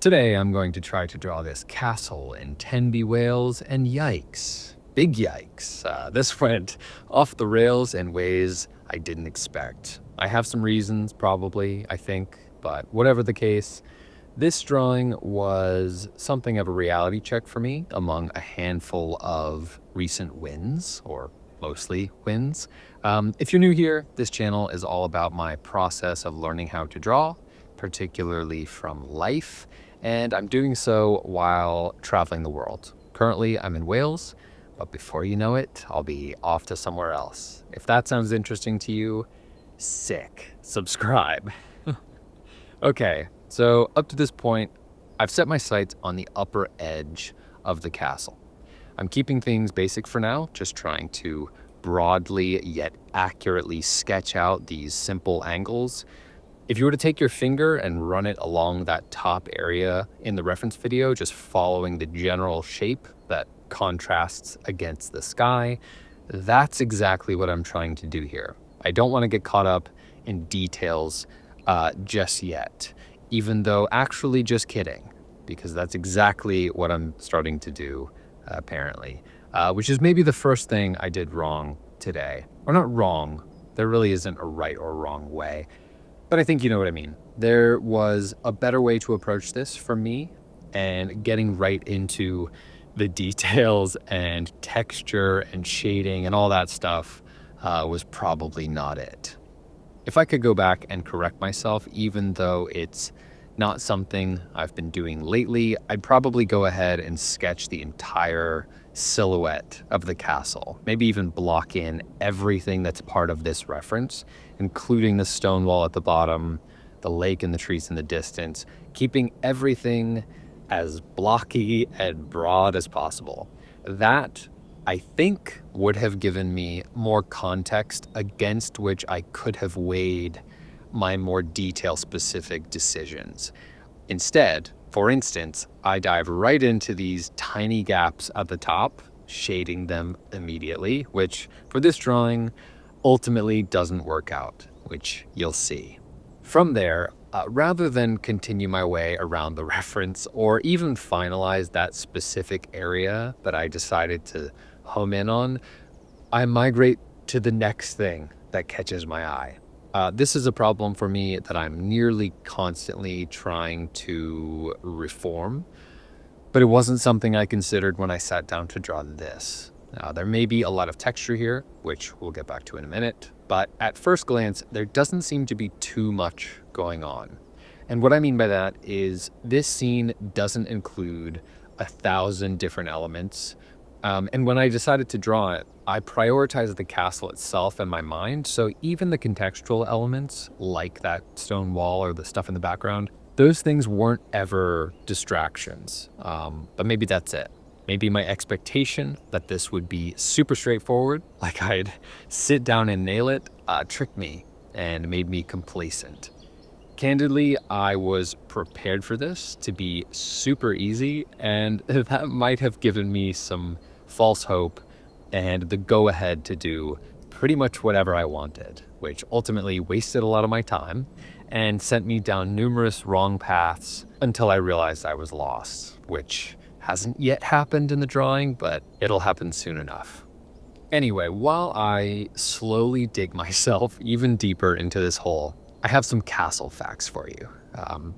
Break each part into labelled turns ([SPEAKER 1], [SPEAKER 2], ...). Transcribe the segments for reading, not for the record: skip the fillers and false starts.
[SPEAKER 1] Today I'm going to try to draw this castle in Tenby, Wales, and yikes. Big yikes. This went off the rails in ways I didn't expect. I have some reasons, probably, I think, but whatever the case, this drawing was something of a reality check for me among a handful of recent wins, or mostly wins. If you're new here, this channel is all about my process of learning how to draw, particularly from life, and I'm doing so while traveling the world. Currently, I'm in Wales, but before you know it, I'll be off to somewhere else. If that sounds interesting to you, sick. Subscribe. Okay, so up to this point, I've set my sights on the upper edge of the castle. I'm keeping things basic for now, just trying to broadly yet accurately sketch out these simple angles. If you were to take your finger and run it along that top area in the reference video, just following the general shape that contrasts against the sky, that's exactly what I'm trying to do here. I don't want to get caught up in details just yet, even though actually just kidding, because that's exactly what I'm starting to do apparently, which is maybe the first thing I did wrong today. Or not wrong, there really isn't a right or wrong way, but I think you know what I mean. There was a better way to approach this for me, and getting right into the details and texture and shading and all that stuff was probably not it. If I could go back and correct myself, even though it's not something I've been doing lately, I'd probably go ahead and sketch the entire silhouette of the castle, maybe even block in everything that's part of this reference, including the stone wall at the bottom, the lake and the trees in the distance, keeping everything as blocky and broad as possible. That, I think, would have given me more context against which I could have weighed my more detail-specific decisions. Instead, for instance, I dive right into these tiny gaps at the top, shading them immediately, which for this drawing ultimately doesn't work out, which you'll see. From there, rather than continue my way around the reference or even finalize that specific area that I decided to home in on, I migrate to the next thing that catches my eye. This is a problem for me that I'm nearly constantly trying to reform, but it wasn't something I considered when I sat down to draw this. There may be a lot of texture here, which we'll get back to in a minute, but at first glance, there doesn't seem to be too much going on. And what I mean by that is this scene doesn't include 1,000 different elements. And when I decided to draw it, I prioritized the castle itself in my mind, so even the contextual elements, like that stone wall or the stuff in the background, those things weren't ever distractions. But maybe that's it. Maybe my expectation that this would be super straightforward, like I'd sit down and nail it, tricked me and made me complacent. Candidly, I was prepared for this to be super easy, and that might have given me some false hope and the go-ahead to do pretty much whatever I wanted, which ultimately wasted a lot of my time and sent me down numerous wrong paths until I realized I was lost, which hasn't yet happened in the drawing, but it'll happen soon enough. Anyway, while I slowly dig myself even deeper into this hole, I have some castle facts for you.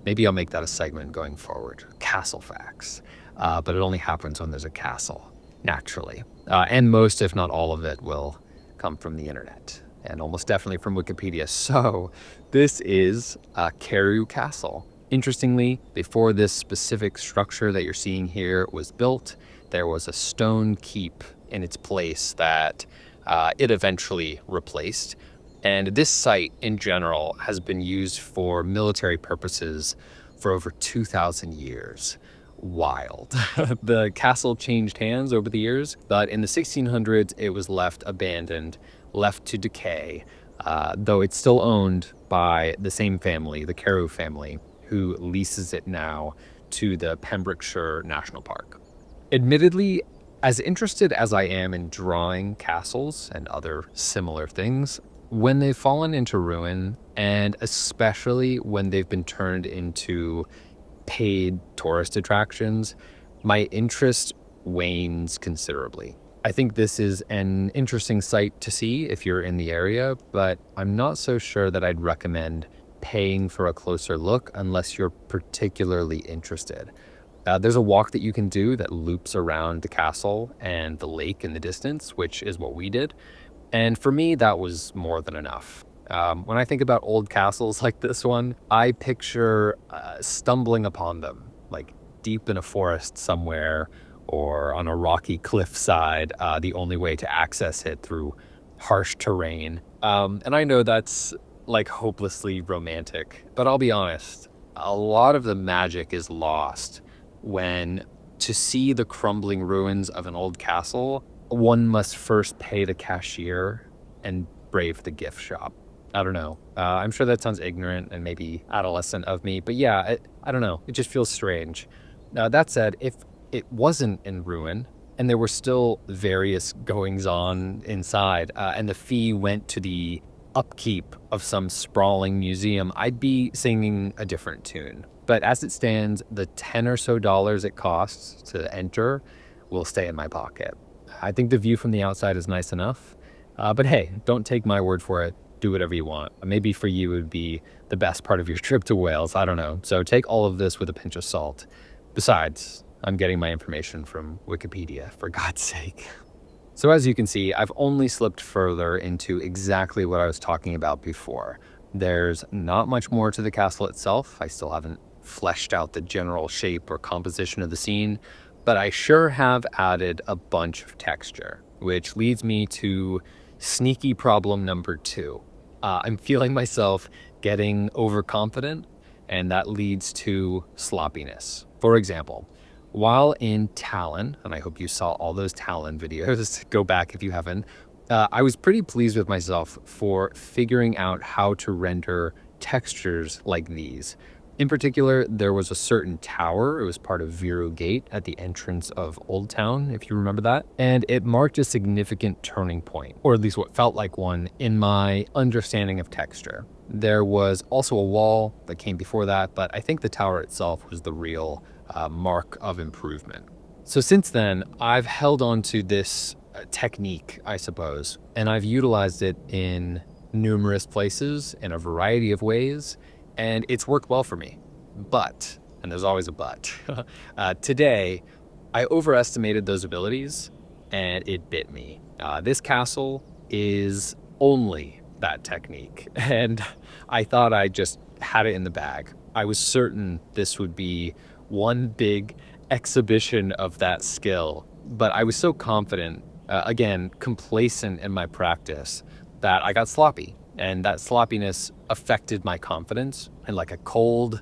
[SPEAKER 1] Maybe I'll make that a segment going forward, castle facts, but it only happens when there's a castle. Naturally. And most, if not all of it, will come from the internet, and almost definitely from Wikipedia. So this is Carew Castle. Interestingly, before this specific structure that you're seeing here was built, there was a stone keep in its place that it eventually replaced. And this site in general has been used for military purposes for over 2,000 years. Wild. The castle changed hands over the years, but in the 1600s it was left abandoned, left to decay, though it's still owned by the same family, the Carew family, who leases it now to the Pembrokeshire National Park. Admittedly, as interested as I am in drawing castles and other similar things, when they've fallen into ruin, and especially when they've been turned into paid tourist attractions, my interest wanes considerably. I think this is an interesting sight to see if you're in the area, but I'm not so sure that I'd recommend paying for a closer look unless you're particularly interested. There's a walk that you can do that loops around the castle and the lake in the distance, which is what we did. And for me, that was more than enough. When I think about old castles like this one, I picture stumbling upon them, like deep in a forest somewhere or on a rocky cliffside, the only way to access it through harsh terrain. And I know that's like hopelessly romantic, but I'll be honest, a lot of the magic is lost when to see the crumbling ruins of an old castle, one must first pay the cashier and brave the gift shop. I don't know. I'm sure that sounds ignorant and maybe adolescent of me, but yeah, I don't know. It just feels strange. That said, if it wasn't in ruin and there were still various goings on inside, and the fee went to the upkeep of some sprawling museum, I'd be singing a different tune. But as it stands, the 10 or so dollars it costs to enter will stay in my pocket. I think the view from the outside is nice enough. But hey, don't take my word for it. Do whatever you want. Maybe for you it would be the best part of your trip to Wales. I don't know. So take all of this with a pinch of salt. Besides, I'm getting my information from Wikipedia, for God's sake. So as you can see, I've only slipped further into exactly what I was talking about before. There's not much more to the castle itself. I still haven't fleshed out the general shape or composition of the scene, but I sure have added a bunch of texture, which leads me to sneaky problem number 2. I'm feeling myself getting overconfident, and that leads to sloppiness. For example, while in Talon, and I hope you saw all those Talon videos, go back if you haven't, I was pretty pleased with myself for figuring out how to render textures like these. In particular, there was a certain tower. It was part of Viru Gate at the entrance of Old Town, if you remember that. And it marked a significant turning point, or at least what felt like one, in my understanding of texture. There was also a wall that came before that, but I think the tower itself was the real mark of improvement. So since then, I've held on to this technique, I suppose, and I've utilized it in numerous places in a variety of ways, and it's worked well for me. But, and there's always a but, today I overestimated those abilities and it bit me. This castle is only that technique, and I thought I just had it in the bag. I was certain this would be one big exhibition of that skill, but I was so confident, again, complacent in my practice, that I got sloppy, and that sloppiness affected my confidence, and like a cold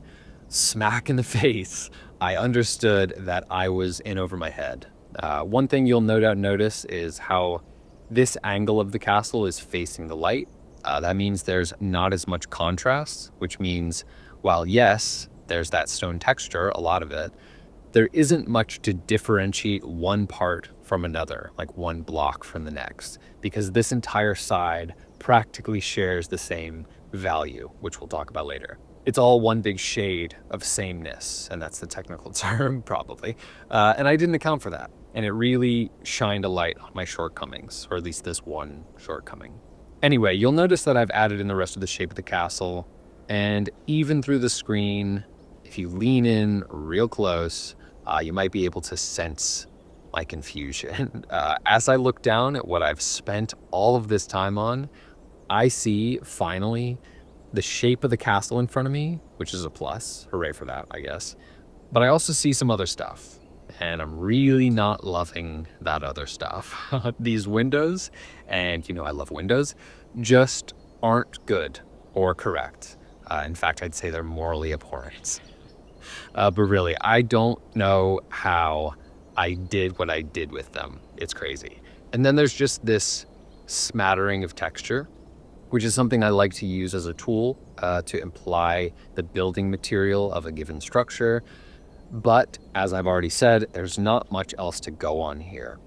[SPEAKER 1] smack in the face, I understood that I was in over my head. One thing you'll no doubt notice is how this angle of the castle is facing the light. That means there's not as much contrast, which means while yes, there's that stone texture, a lot of it, there isn't much to differentiate one part from another, like one block from the next, because this entire side practically shares the same value, which we'll talk about later. It's all one big shade of sameness, and that's the technical term, probably. And I didn't account for that, and it really shined a light on my shortcomings, or at least this one shortcoming. Anyway, you'll notice that I've added in the rest of the shape of the castle, and even through the screen, if you lean in real close, you might be able to sense my confusion. As I look down at what I've spent all of this time on, I see, finally, the shape of the castle in front of me, which is a plus. Hooray for that, I guess. But I also see some other stuff, and I'm really not loving that other stuff. These windows, and you know I love windows, just aren't good or correct. In fact, I'd say they're morally abhorrent. But really, I don't know how I did what I did with them. It's crazy. And then there's just this smattering of texture, which is something I like to use as a tool to imply the building material of a given structure. But as I've already said, there's not much else to go on here.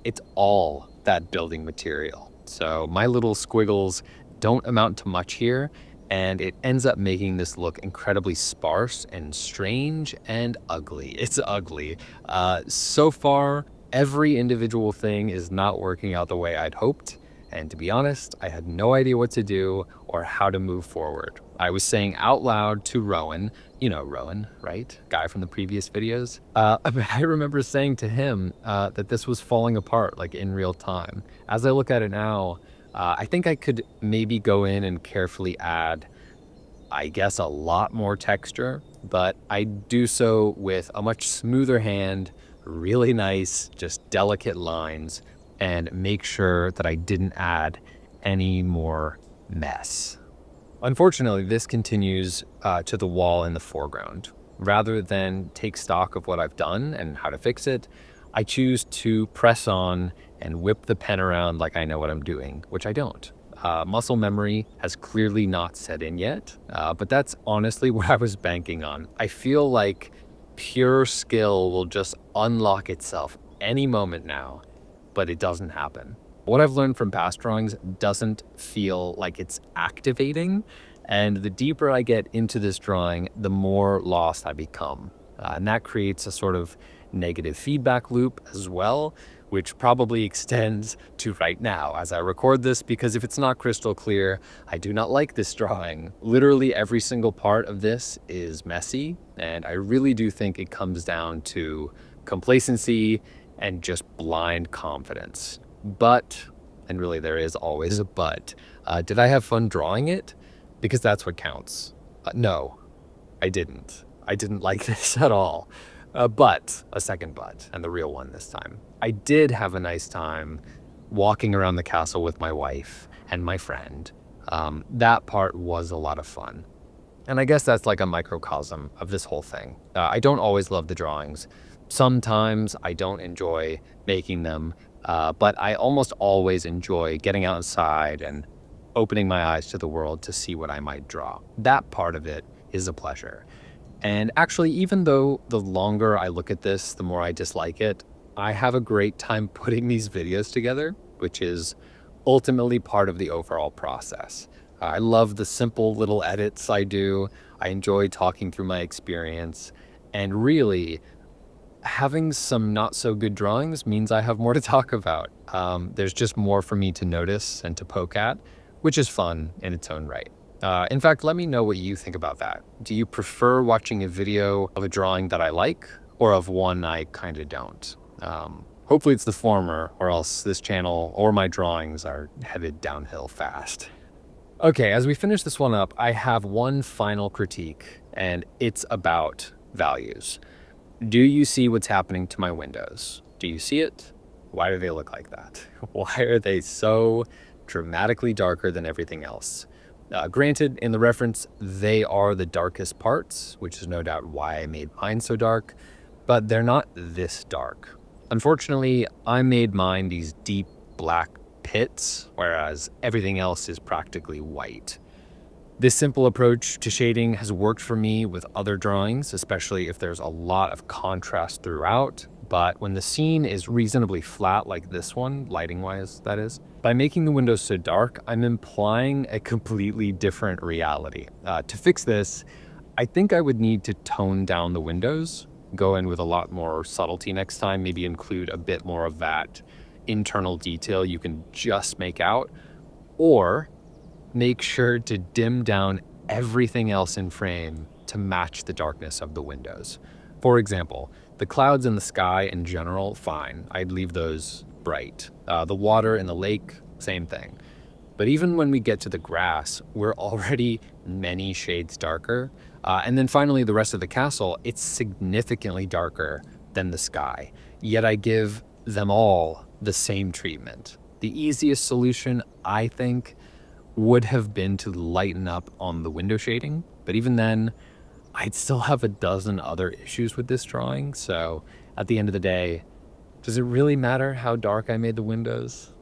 [SPEAKER 1] It's all that building material. So my little squiggles don't amount to much here, and it ends up making this look incredibly sparse and strange and ugly. It's ugly. So far, every individual thing is not working out the way I'd hoped. And to be honest, I had no idea what to do or how to move forward. I was saying out loud to Rowan, you know Rowan, right? Guy from the previous videos. I remember saying to him that this was falling apart like in real time. As I look at it now, I think I could maybe go in and carefully add, I guess, a lot more texture, but I do so with a much smoother hand, really nice, just delicate lines, and make sure that I didn't add any more mess. Unfortunately, this continues to the wall in the foreground. Rather than take stock of what I've done and how to fix it, I choose to press on and whip the pen around like I know what I'm doing, which I don't. Muscle memory has clearly not set in yet, but that's honestly what I was banking on. I feel like pure skill will just unlock itself any moment now, but it doesn't happen. What I've learned from past drawings doesn't feel like it's activating, and the deeper I get into this drawing, the more lost I become. And that creates a sort of negative feedback loop as well, which probably extends to right now as I record this, because if it's not crystal clear, I do not like this drawing. Literally every single part of this is messy, and I really do think it comes down to complacency and just blind confidence. But, and really there is always a but, did I have fun drawing it? Because that's what counts. No, I didn't. I didn't like this at all. But, a second but, and the real one this time. I did have a nice time walking around the castle with my wife and my friend. That part was a lot of fun. And I guess that's like a microcosm of this whole thing. I don't always love the drawings. Sometimes I don't enjoy making them, but I almost always enjoy getting outside and opening my eyes to the world to see what I might draw. That part of it is a pleasure. And actually, even though the longer I look at this, the more I dislike it, I have a great time putting these videos together, which is ultimately part of the overall process. I love the simple little edits I do. I enjoy talking through my experience. And really, having some not so good drawings means I have more to talk about. There's just more for me to notice and to poke at, which is fun in its own right. In fact, let me know what you think about that. Do you prefer watching a video of a drawing that I like or of one I kind of don't? Hopefully it's the former, or else this channel or my drawings are headed downhill fast. Okay, as we finish this one up, I have one final critique, and it's about values. Do you see what's happening to my windows? Do you see it? Why do they look like that? Why are they so dramatically darker than everything else? Granted, in the reference, they are the darkest parts, which is no doubt why I made mine so dark, but they're not this dark. Unfortunately, I made mine these deep black pits, whereas everything else is practically white. This simple approach to shading has worked for me with other drawings, especially if there's a lot of contrast throughout. But when the scene is reasonably flat like this one, lighting-wise that is, by making the windows so dark, I'm implying a completely different reality. To fix this, I think I would need to tone down the windows, go in with a lot more subtlety next time, maybe include a bit more of that internal detail you can just make out, or make sure to dim down everything else in frame to match the darkness of the windows. For example, the clouds in the sky in general, fine. I'd leave those bright. The water in the lake, same thing. But even when we get to the grass, we're already many shades darker. And then finally, the rest of the castle, it's significantly darker than the sky. Yet I give them all the same treatment. The easiest solution, I think, would have been to lighten up on the window shading, but even then, I'd still have a dozen other issues with this drawing, so at the end of the day, does it really matter how dark I made the windows?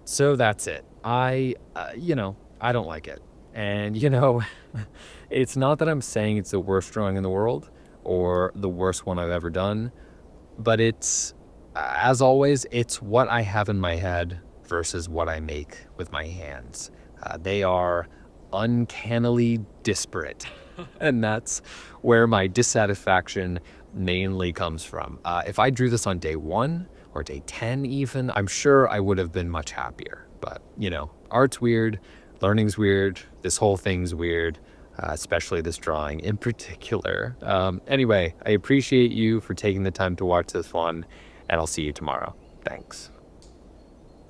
[SPEAKER 1] So that's it. I don't like it. And, it's not that I'm saying it's the worst drawing in the world, or the worst one I've ever done, but it's, as always, it's what I have in my head versus what I make with my hands. They are uncannily disparate. And that's where my dissatisfaction mainly comes from. If I drew this on day 1 or day 10 even, I'm sure I would have been much happier. But, art's weird, learning's weird, this whole thing's weird, especially this drawing in particular. Anyway, I appreciate you for taking the time to watch this one, and I'll see you tomorrow. Thanks.